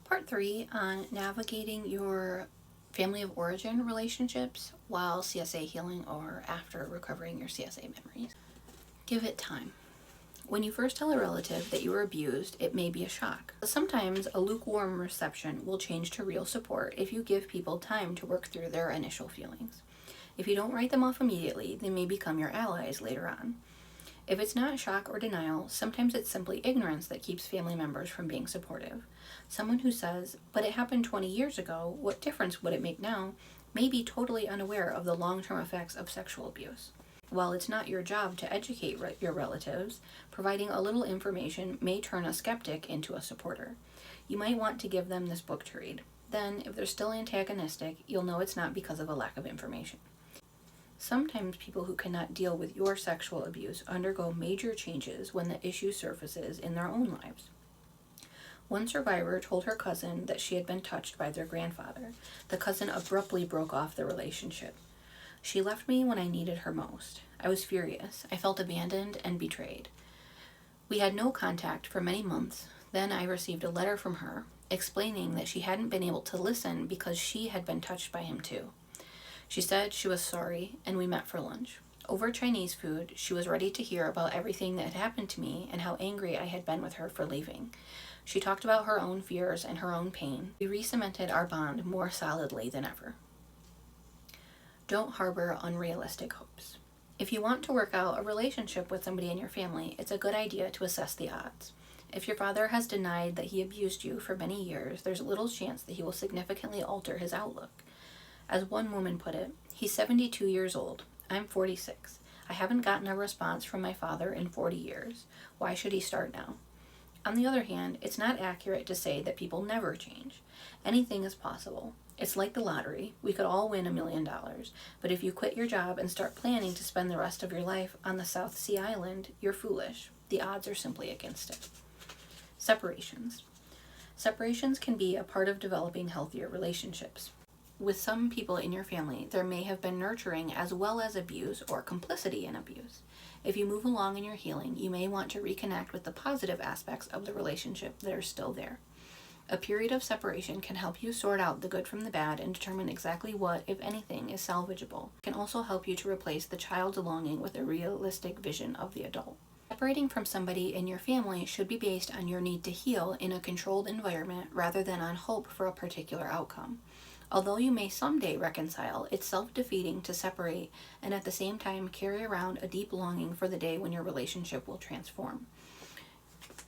Part 3 on navigating your family of origin relationships while CSA healing or after recovering your CSA memories. Give it time. When you first tell a relative that you were abused, it may be a shock. Sometimes a lukewarm reception will change to real support if you give people time to work through their initial feelings. If you don't write them off immediately, they may become your allies later on. If it's not shock or denial, sometimes it's simply ignorance that keeps family members from being supportive. Someone who says, "But it happened 20 years ago, what difference would it make now?" may be totally unaware of the long-term effects of sexual abuse. While it's not your job to educate your relatives, providing a little information may turn a skeptic into a supporter. You might want to give them this book to read. Then, if they're still antagonistic, you'll know it's not because of a lack of information. Sometimes people who cannot deal with your sexual abuse undergo major changes when the issue surfaces in their own lives. One survivor told her cousin that she had been touched by their grandfather. The cousin abruptly broke off the relationship. "She left me when I needed her most. I was furious. I felt abandoned and betrayed. We had no contact for many months. Then I received a letter from her explaining that she hadn't been able to listen because she had been touched by him too. She said she was sorry, and we met for lunch. Over Chinese food, she was ready to hear about everything that had happened to me and how angry I had been with her for leaving. She talked about her own fears and her own pain. We re-cemented our bond more solidly than ever." Don't harbor unrealistic hopes. If you want to work out a relationship with somebody in your family, it's a good idea to assess the odds. If your father has denied that he abused you for many years, there's little chance that he will significantly alter his outlook. As one woman put it, "He's 72 years old. I'm 46. I haven't gotten a response from my father in 40 years. Why should he start now?" On the other hand, it's not accurate to say that people never change. Anything is possible. It's like the lottery. We could all win $1 million, but if you quit your job and start planning to spend the rest of your life on the South Sea Island, you're foolish. The odds are simply against it. Separations. Separations can be a part of developing healthier relationships. With some people in your family, there may have been nurturing as well as abuse or complicity in abuse. If you move along in your healing, you may want to reconnect with the positive aspects of the relationship that are still there. A period of separation can help you sort out the good from the bad and determine exactly what, if anything, is salvageable. It can also help you to replace the child's longing with a realistic vision of the adult. Separating from somebody in your family should be based on your need to heal in a controlled environment rather than on hope for a particular outcome. Although you may someday reconcile, it's self-defeating to separate and at the same time carry around a deep longing for the day when your relationship will transform.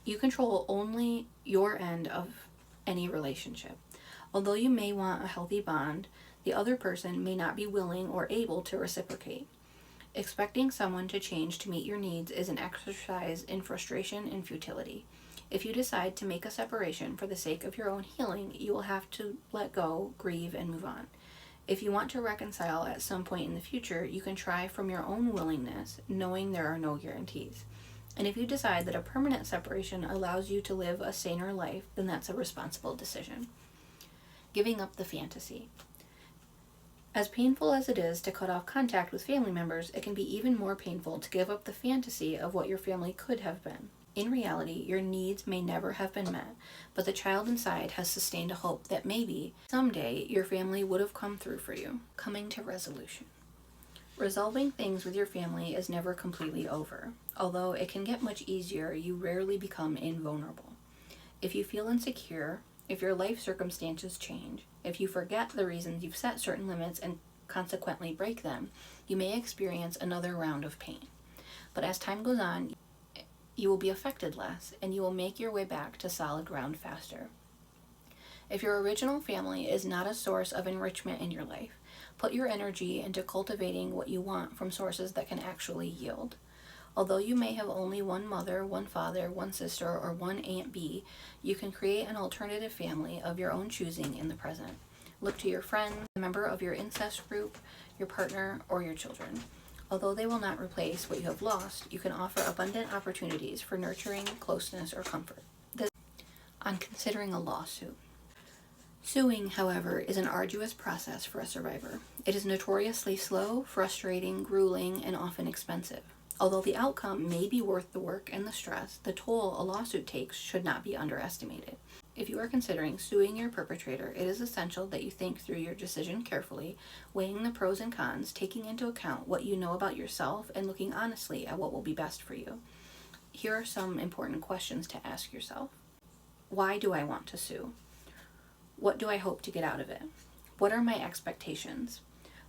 You control only your end of any relationship. Although you may want a healthy bond, the other person may not be willing or able to reciprocate. Expecting someone to change to meet your needs is an exercise in frustration and futility. If you decide to make a separation for the sake of your own healing, you will have to let go, grieve, and move on. If you want to reconcile at some point in the future, you can try from your own willingness, knowing there are no guarantees. And if you decide that a permanent separation allows you to live a saner life, then that's a responsible decision. Giving up the fantasy. As painful as it is to cut off contact with family members, it can be even more painful to give up the fantasy of what your family could have been. In reality, your needs may never have been met, but the child inside has sustained a hope that maybe, someday, your family would have come through for you. Coming to resolution. Resolving things with your family is never completely over. Although it can get much easier, you rarely become invulnerable. If you feel insecure, if your life circumstances change, if you forget the reasons you've set certain limits and consequently break them, you may experience another round of pain. But as time goes on, you will be affected less, and you will make your way back to solid ground faster. If your original family is not a source of enrichment in your life, put your energy into cultivating what you want from sources that can actually yield. Although you may have only one mother, one father, one sister, or one Aunt B, you can create an alternative family of your own choosing in the present. Look to your friend, a member of your incest group, your partner, or your children. Although they will not replace what you have lost, you can offer abundant opportunities for nurturing, closeness, or comfort. On considering a lawsuit. Suing, however, is an arduous process for a survivor. It is notoriously slow, frustrating, grueling, and often expensive. Although the outcome may be worth the work and the stress, the toll a lawsuit takes should not be underestimated. If you are considering suing your perpetrator, it is essential that you think through your decision carefully, weighing the pros and cons, taking into account what you know about yourself, and looking honestly at what will be best for you. Here are some important questions to ask yourself. Why do I want to sue? What do I hope to get out of it? What are my expectations?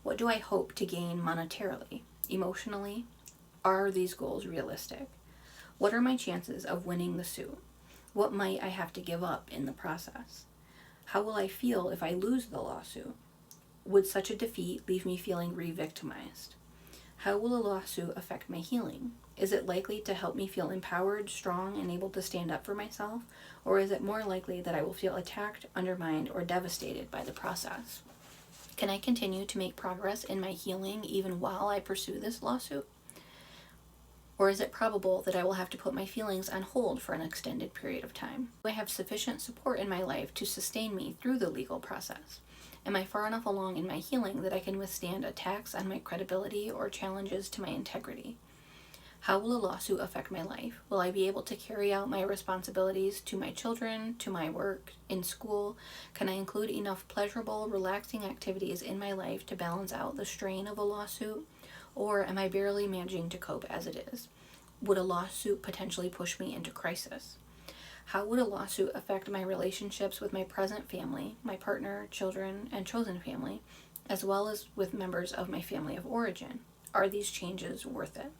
What do I hope to gain monetarily, emotionally? Are these goals realistic? What are my chances of winning the suit? What might I have to give up in the process? How will I feel if I lose the lawsuit? Would such a defeat leave me feeling re-victimized? How will a lawsuit affect my healing? Is it likely to help me feel empowered, strong, and able to stand up for myself? Or is it more likely that I will feel attacked, undermined, or devastated by the process? Can I continue to make progress in my healing even while I pursue this lawsuit? Or is it probable that I will have to put my feelings on hold for an extended period of time? Do I have sufficient support in my life to sustain me through the legal process? Am I far enough along in my healing that I can withstand attacks on my credibility or challenges to my integrity? How will a lawsuit affect my life? Will I be able to carry out my responsibilities to my children, to my work, in school? Can I include enough pleasurable, relaxing activities in my life to balance out the strain of a lawsuit? Or am I barely managing to cope as it is? Would a lawsuit potentially push me into crisis? How would a lawsuit affect my relationships with my present family, my partner, children, and chosen family, as well as with members of my family of origin? Are these changes worth it?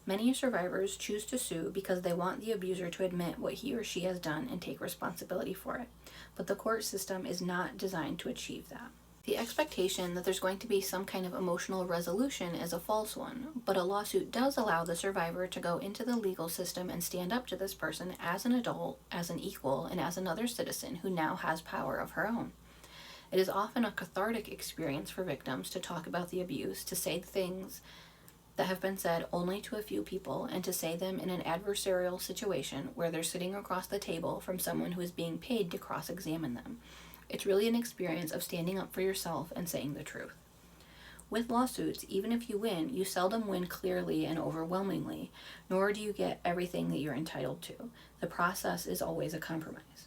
Many survivors choose to sue because they want the abuser to admit what he or she has done and take responsibility for it, but the court system is not designed to achieve that. The expectation that there's going to be some kind of emotional resolution is a false one, but a lawsuit does allow the survivor to go into the legal system and stand up to this person as an adult, as an equal, and as another citizen who now has power of her own. It is often a cathartic experience for victims to talk about the abuse, to say things that have been said only to a few people, and to say them in an adversarial situation where they're sitting across the table from someone who is being paid to cross-examine them. It's really an experience of standing up for yourself and saying the truth. With lawsuits, even if you win, you seldom win clearly and overwhelmingly, nor do you get everything that you're entitled to. The process is always a compromise.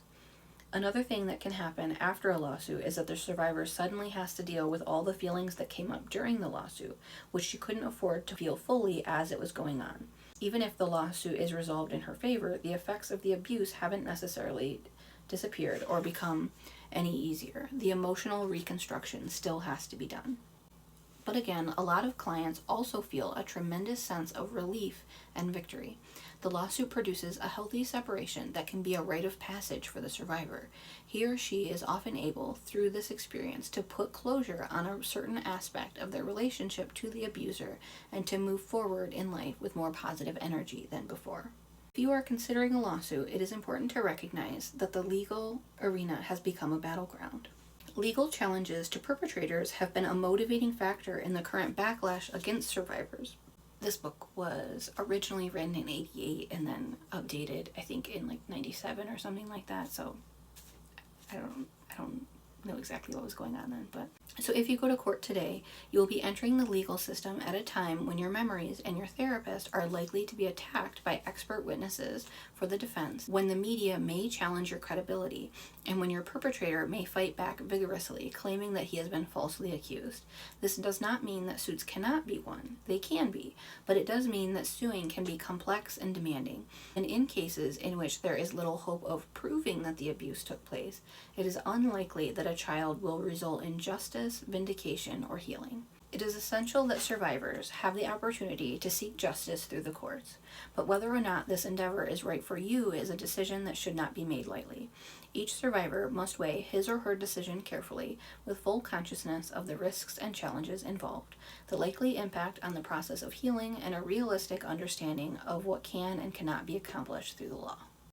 Another thing that can happen after a lawsuit is that the survivor suddenly has to deal with all the feelings that came up during the lawsuit, which she couldn't afford to feel fully as it was going on. Even if the lawsuit is resolved in her favor, the effects of the abuse haven't necessarily disappeared or become any easier. The emotional reconstruction still has to be done. But again, a lot of clients also feel a tremendous sense of relief and victory. The lawsuit produces a healthy separation that can be a rite of passage for the survivor. He or she is often able, through this experience, to put closure on a certain aspect of their relationship to the abuser and to move forward in life with more positive energy than before. If you are considering a lawsuit, it is important to recognize that the legal arena has become a battleground. Legal challenges to perpetrators have been a motivating factor in the current backlash against survivors. This book was originally written in 88 and then updated, I think, in like 97 or something like that. So I don't know exactly what was going on then, but so if you go to court today, you will be entering the legal system at a time when your memories and your therapist are likely to be attacked by expert witnesses for the defense, when the media may challenge your credibility, and when your perpetrator may fight back vigorously, claiming that he has been falsely accused. This does not mean that suits cannot be won. They can be, but it does mean that suing can be complex and demanding, and in cases in which there is little hope of proving that the abuse took place, it is unlikely that a child will result in justice, vindication, or healing. It is essential that survivors have the opportunity to seek justice through the courts, but whether or not this endeavor is right for you is a decision that should not be made lightly. Each survivor must weigh his or her decision carefully, with full consciousness of the risks and challenges involved, the likely impact on the process of healing, and a realistic understanding of what can and cannot be accomplished through the law.